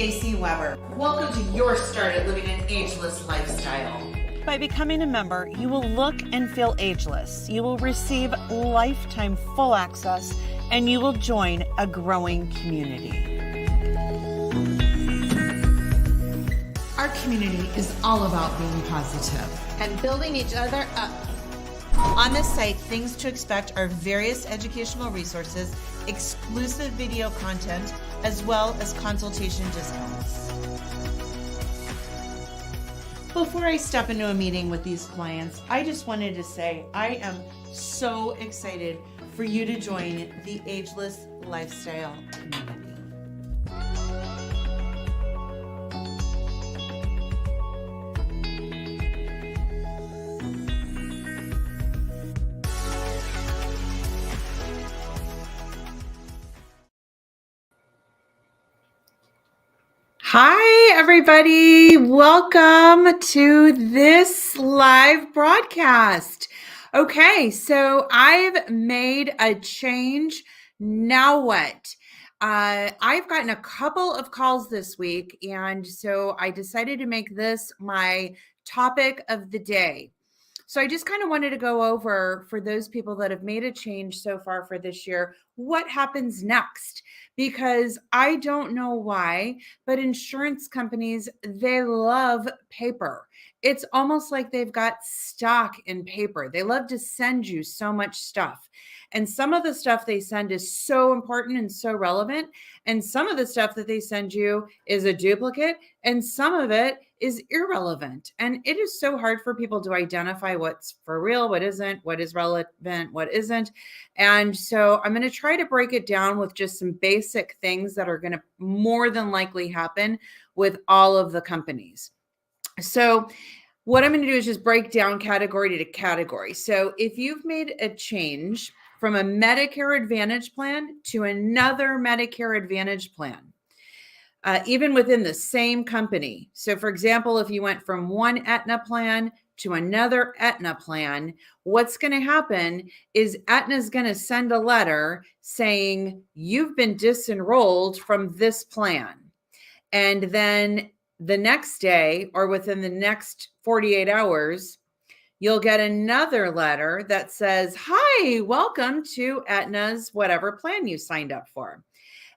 Stacy Weber. Welcome to your start at living an ageless lifestyle. By becoming a member, you will look and feel ageless. You will receive lifetime full access, and you will join a growing community. Our community is all about being positive and building each other up. On this site, things to expect are various educational resources, exclusive video content, as well as consultation discounts. Before I step into a meeting with these clients, I just wanted to say I am so excited for you to join the Ageless Lifestyle community. Hi, everybody. Welcome to this live broadcast. Okay, so I've made a change. Now what? I've gotten a couple of calls this week, and so I decided to make this my topic of the day. So I just kind of wanted to go over, for those people that have made a change so far for this year, what happens next? Because I don't know why, but insurance companies, they love paper. It's almost like they've got stock in paper. They love to send you so much stuff. And some of the stuff they send is so important and so relevant. And some of the stuff that they send you is a duplicate, and some of it is irrelevant. And it is so hard for people to identify what's for real, what isn't, what is relevant, what isn't. And so I'm going to try to break it down with just some basic things that are going to more than likely happen with all of the companies. So what I'm going to do is just break down category to category. So if you've made a change from a Medicare Advantage plan to another Medicare Advantage plan, even within the same company. So for example, if you went from one Aetna plan to another Aetna plan, what's going to happen is Aetna is going to send a letter saying you've been disenrolled from this plan. And then the next day, or within the next 48 hours, you'll get another letter that says, hi, welcome to Aetna's whatever plan you signed up for.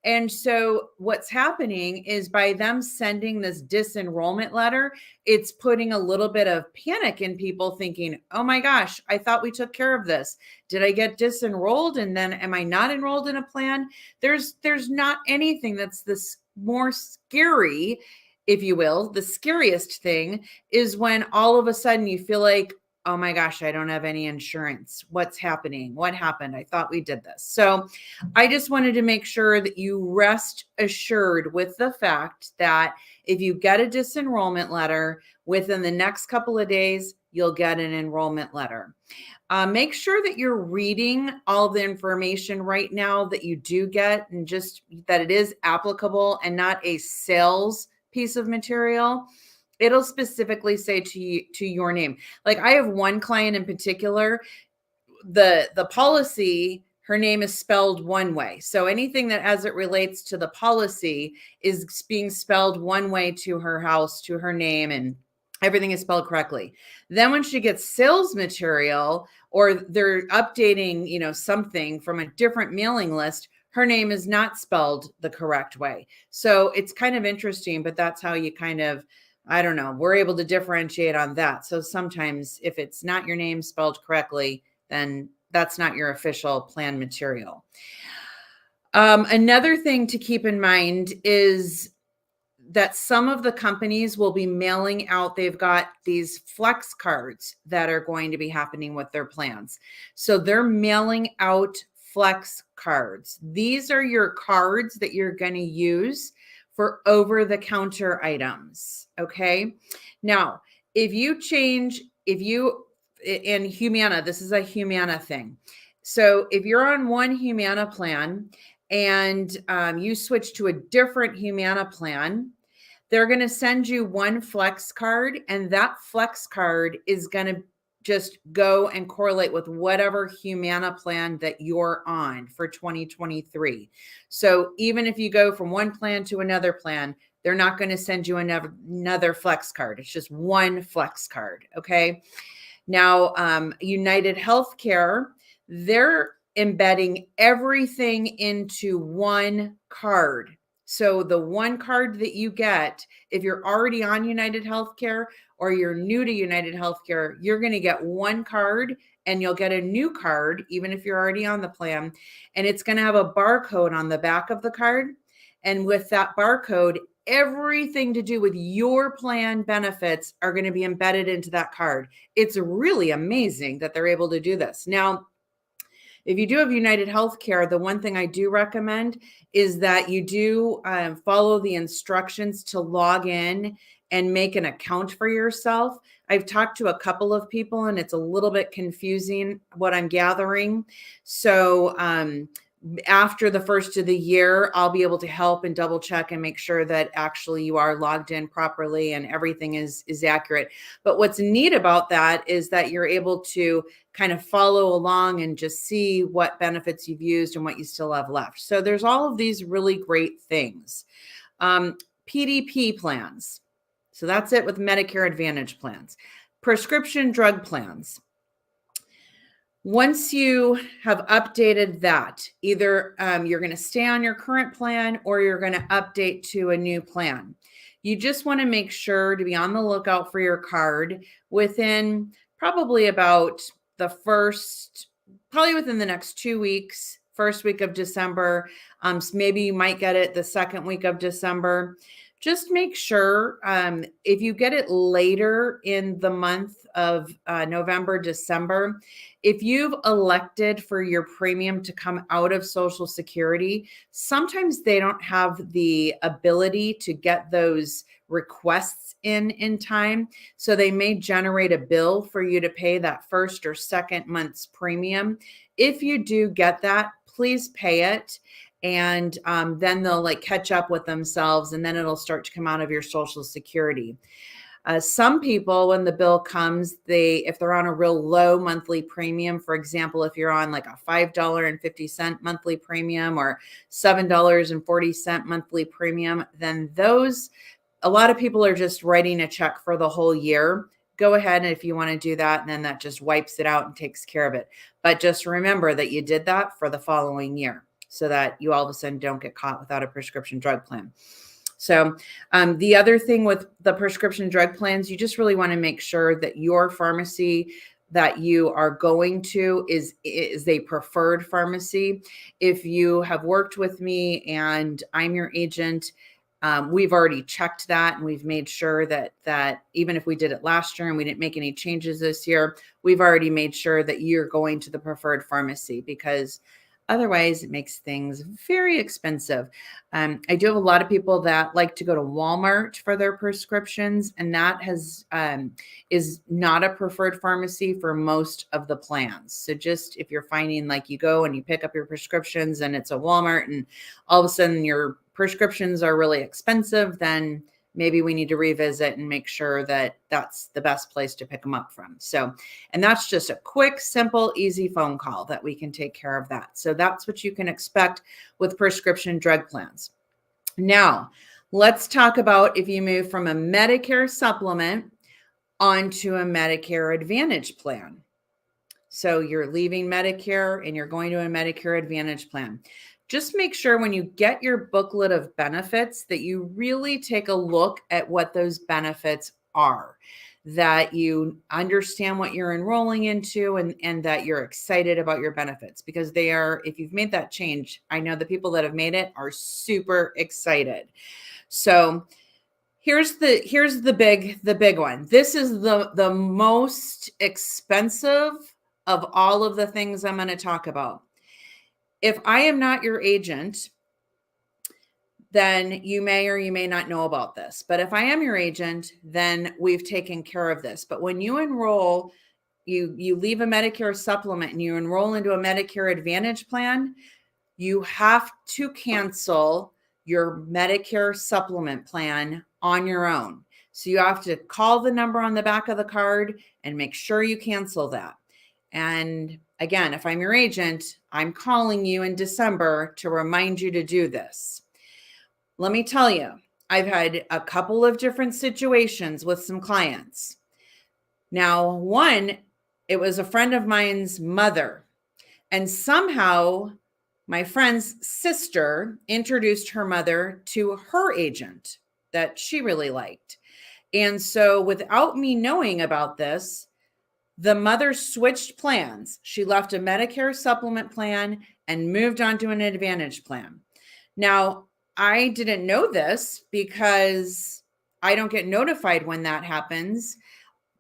And so what's happening is by them sending this disenrollment letter, it's putting a little bit of panic in people thinking, oh my gosh, I thought we took care of this. Did I get disenrolled? And then am I not enrolled in a plan? There's not anything that's this more scary, if you will. The scariest thing is when all of a sudden you feel like, oh my gosh, I don't have any insurance. What's happening? What happened? I thought we did this. So I just wanted to make sure that you rest assured with the fact that if you get a disenrollment letter within the next couple of days, you'll get an enrollment letter. Make sure that you're reading all the information right now that you do get, and just that it is applicable and not a sales piece of material. It'll specifically say to your name. Like I have one client in particular, the policy, her name is spelled one way. So anything that as it relates to the policy is being spelled one way to her house, to her name, and everything is spelled correctly. Then when she gets sales material, or they're updating, something from a different mailing list, her name is not spelled the correct way. So it's kind of interesting, but that's how you kind of, I don't know, we're able to differentiate on that. So sometimes if it's not your name spelled correctly, then that's not your official plan material. Another thing to keep in mind is that some of the companies will be mailing out, they've got these flex cards that are going to be happening with their plans. So they're mailing out flex cards. These are your cards that you're going to use for over-the-counter items, okay? Now, in Humana, this is a Humana thing. So if you're on one Humana plan and you switch to a different Humana plan, they're going to send you one flex card, and that flex card is going to just go and correlate with whatever Humana plan that you're on for 2023. So even if you go from one plan to another plan, They're not going to send you another flex card. It's just one flex card. Okay. Now, United Healthcare, they're embedding everything into one card. So the one card that you get, if you're already on United Healthcare or you're new to United Healthcare, you're going to get one card and you'll get a new card, even if you're already on the plan. And it's going to have a barcode on the back of the card. And with that barcode, everything to do with your plan benefits are going to be embedded into that card. It's really amazing that they're able to do this. Now, if you do have United Healthcare, the one thing I do recommend is that you do follow the instructions to log in and make an account for yourself. I've talked to a couple of people and it's a little bit confusing what I'm gathering. So after the first of the year, I'll be able to help and double check and make sure that actually you are logged in properly and everything is accurate. But what's neat about that is that you're able to kind of follow along and just see what benefits you've used and what you still have left. So there's all of these really great things. PDP plans. So that's it with Medicare Advantage plans. Prescription drug plans. Once you have updated that, either you're going to stay on your current plan or you're going to update to a new plan. You just want to make sure to be on the lookout for your card within probably about probably within the next 2 weeks, first week of December. Maybe you might get it the second week of December. Just make sure if you get it later in the month of November, December, if you've elected for your premium to come out of Social Security, sometimes they don't have the ability to get those requests in time. So they may generate a bill for you to pay that first or second month's premium. If you do get that, please pay it. And then they'll catch up with themselves and then it'll start to come out of your Social Security. Some people, when the bill comes, if they're on a real low monthly premium, for example, if you're on a $5.50 monthly premium or $7.40 monthly premium, then a lot of people are just writing a check for the whole year. Go ahead and if you want to do that, and then that just wipes it out and takes care of it. But just remember that you did that for the following year, so that you all of a sudden don't get caught without a prescription drug plan. So the other thing with the prescription drug plans, you just really want to make sure that your pharmacy that you are going to is a preferred pharmacy. If you have worked with me and I'm your agent, we've already checked that and we've made sure that even if we did it last year and we didn't make any changes this year, we've already made sure that you're going to the preferred pharmacy, because otherwise it makes things very expensive. I do have a lot of people that like to go to Walmart for their prescriptions, and that is not a preferred pharmacy for most of the plans. So just if you're finding you go and you pick up your prescriptions and it's a Walmart and all of a sudden your prescriptions are really expensive, then maybe we need to revisit and make sure that that's the best place to pick them up from. So, and that's just a quick, simple, easy phone call that we can take care of that. So that's what you can expect with prescription drug plans. Now, let's talk about if you move from a Medicare supplement onto a Medicare Advantage plan. So you're leaving Medicare and you're going to a Medicare Advantage plan. Just make sure when you get your booklet of benefits that you really take a look at what those benefits are, that you understand what you're enrolling into and that you're excited about your benefits, because they are, if you've made that change, I know the people that have made it are super excited. So here's the big one. This is the most expensive of all of the things I'm going to talk about. If I am not your agent, then you may or you may not know about this. But if I am your agent, then we've taken care of this. But when you enroll, you leave a Medicare supplement and you enroll into a Medicare Advantage plan, you have to cancel your Medicare supplement plan on your own. So you have to call the number on the back of the card and make sure you cancel that. And again, if I'm your agent, I'm calling you in December to remind you to do this. Let me tell you, I've had a couple of different situations with some clients. Now, one, it was a friend of mine's mother, and somehow my friend's sister introduced her mother to her agent that she really liked. And so without me knowing about this, the mother switched plans. She left a Medicare supplement plan and moved on to an Advantage plan. Now, I didn't know this because I don't get notified when that happens,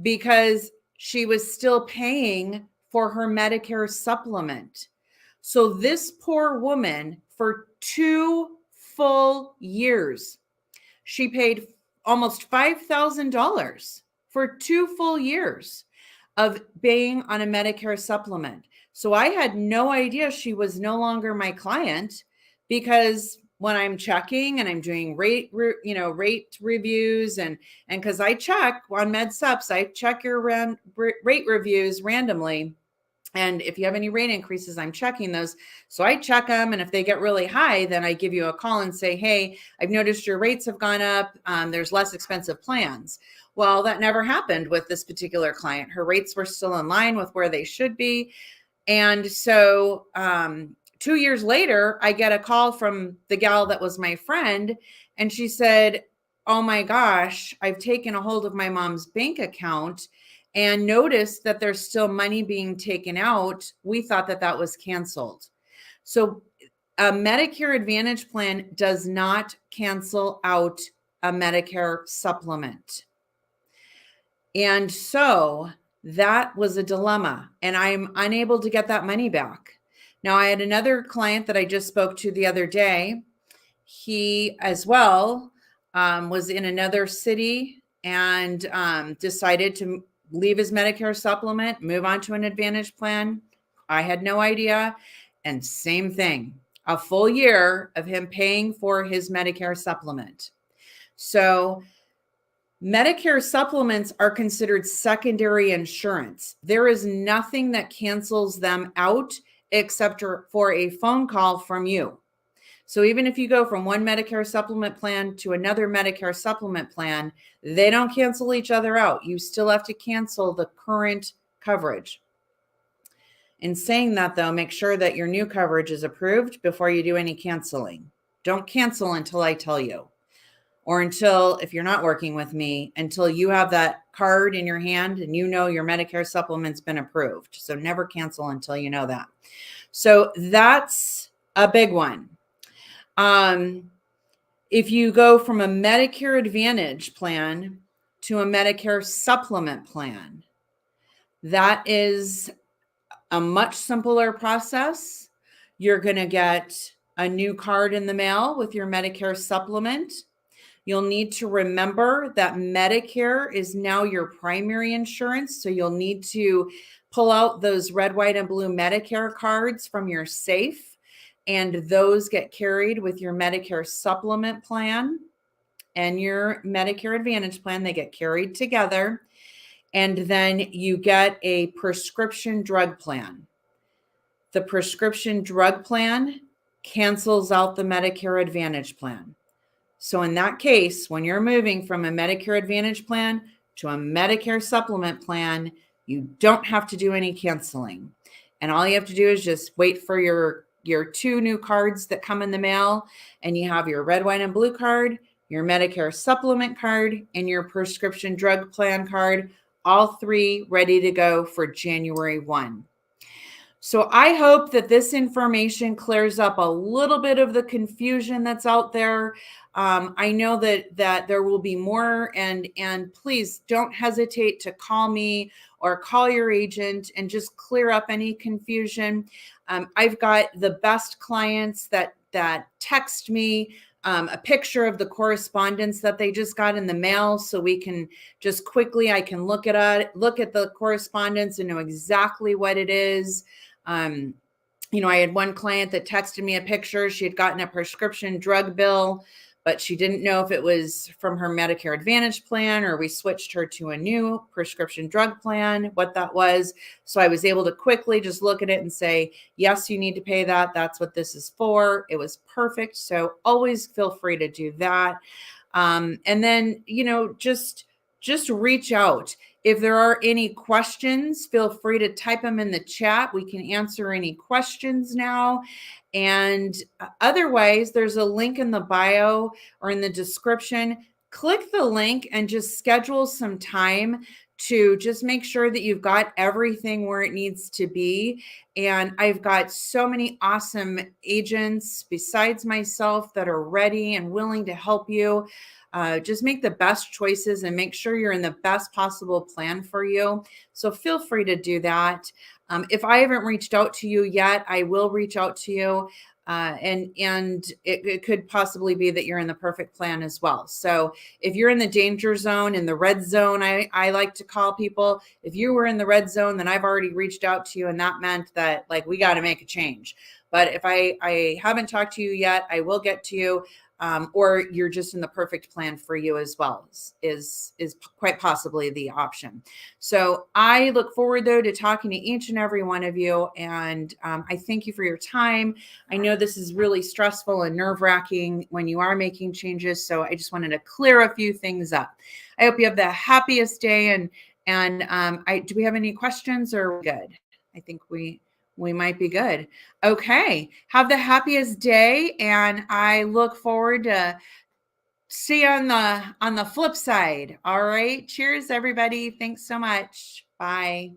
because she was still paying for her Medicare supplement. So this poor woman, for 2 full years, she paid almost $5,000 for 2 full years of being on a Medicare supplement. So I had no idea she was no longer my client, because when I'm checking and I'm doing rate reviews, and because I check on MedSups, I check your rate reviews randomly. And if you have any rate increases, I'm checking those. So I check them. And if they get really high, then I give you a call and say, hey, I've noticed your rates have gone up. There's less expensive plans. Well, that never happened with this particular client. Her rates were still in line with where they should be. And so 2 years later, I get a call from the gal that was my friend. And she said, oh my gosh, I've taken a hold of my mom's bank account and noticed that there's still money being taken out. We thought that that was canceled. So a Medicare Advantage plan does not cancel out a Medicare supplement. And so that was a dilemma, and I'm unable to get that money back. Now, I had another client that I just spoke to the other day. He as well was in another city and decided to leave his Medicare supplement, move on to an Advantage plan. I had no idea. And same thing, a full year of him paying for his Medicare supplement. So Medicare supplements are considered secondary insurance. There is nothing that cancels them out except for a phone call from you. So even if you go from one Medicare supplement plan to another Medicare supplement plan, they don't cancel each other out. You still have to cancel the current coverage. In saying that, though, make sure that your new coverage is approved before you do any canceling. Don't cancel until I tell you, or until, if you're not working with me, until you have that card in your hand and you know your Medicare supplement's been approved. So never cancel until you know that. So that's a big one. If you go from a Medicare Advantage plan to a Medicare supplement plan, that is a much simpler process. You're going to get a new card in the mail with your Medicare supplement. You'll need to remember that Medicare is now your primary insurance. So you'll need to pull out those red, white, and blue Medicare cards from your safe. And those get carried with your Medicare supplement plan and your Medicare Advantage plan. They get carried together. And then you get a prescription drug plan. The prescription drug plan cancels out the Medicare Advantage plan. So in that case, when you're moving from a Medicare Advantage plan to a Medicare supplement plan, you don't have to do any canceling. And all you have to do is just wait for your 2 new cards that come in the mail, and you have your red, white, and blue card, your Medicare supplement card, and your prescription drug plan card, all 3 ready to go for January 1. So I hope that this information clears up a little bit of the confusion that's out there. I know that there will be more, and please don't hesitate to call me or call your agent and just clear up any confusion. I've got the best clients that text me a picture of the correspondence that they just got in the mail, so we can just quickly, I can look at the correspondence and know exactly what it is. I had one client that texted me a picture. She had gotten a prescription drug bill, but she didn't know if it was from her Medicare Advantage plan or we switched her to a new prescription drug plan, what that was. So I was able to quickly just look at it and say, yes, you need to pay that. That's what this is for. It was perfect. So always feel free to do that. And then, just reach out. If there are any questions, feel free to type them in the chat. We can answer any questions now. And otherwise, there's a link in the bio or in the description. Click the link and just schedule some time to just make sure that you've got everything where it needs to be. And I've got so many awesome agents besides myself that are ready and willing to help you. Just make the best choices and make sure you're in the best possible plan for you. So feel free to do that. If I haven't reached out to you yet, I will reach out to you. And it could possibly be that you're in the perfect plan as well. So if you're in the danger zone, in the red zone, I like to call people, if you were in the red zone, then I've already reached out to you. And that meant that like, we got to make a change. But if I haven't talked to you yet, I will get to you. Or you're just in the perfect plan for you as well is quite possibly the option. So I look forward though to talking to each and every one of you. And I thank you for your time. I know this is really stressful and nerve-wracking when you are making changes. So I just wanted to clear a few things up. I hope you have the happiest day. And do we have any questions or are we good? I think we might be good. Okay. Have the happiest day. And I look forward to see you on the flip side. All right. Cheers, everybody. Thanks so much. Bye.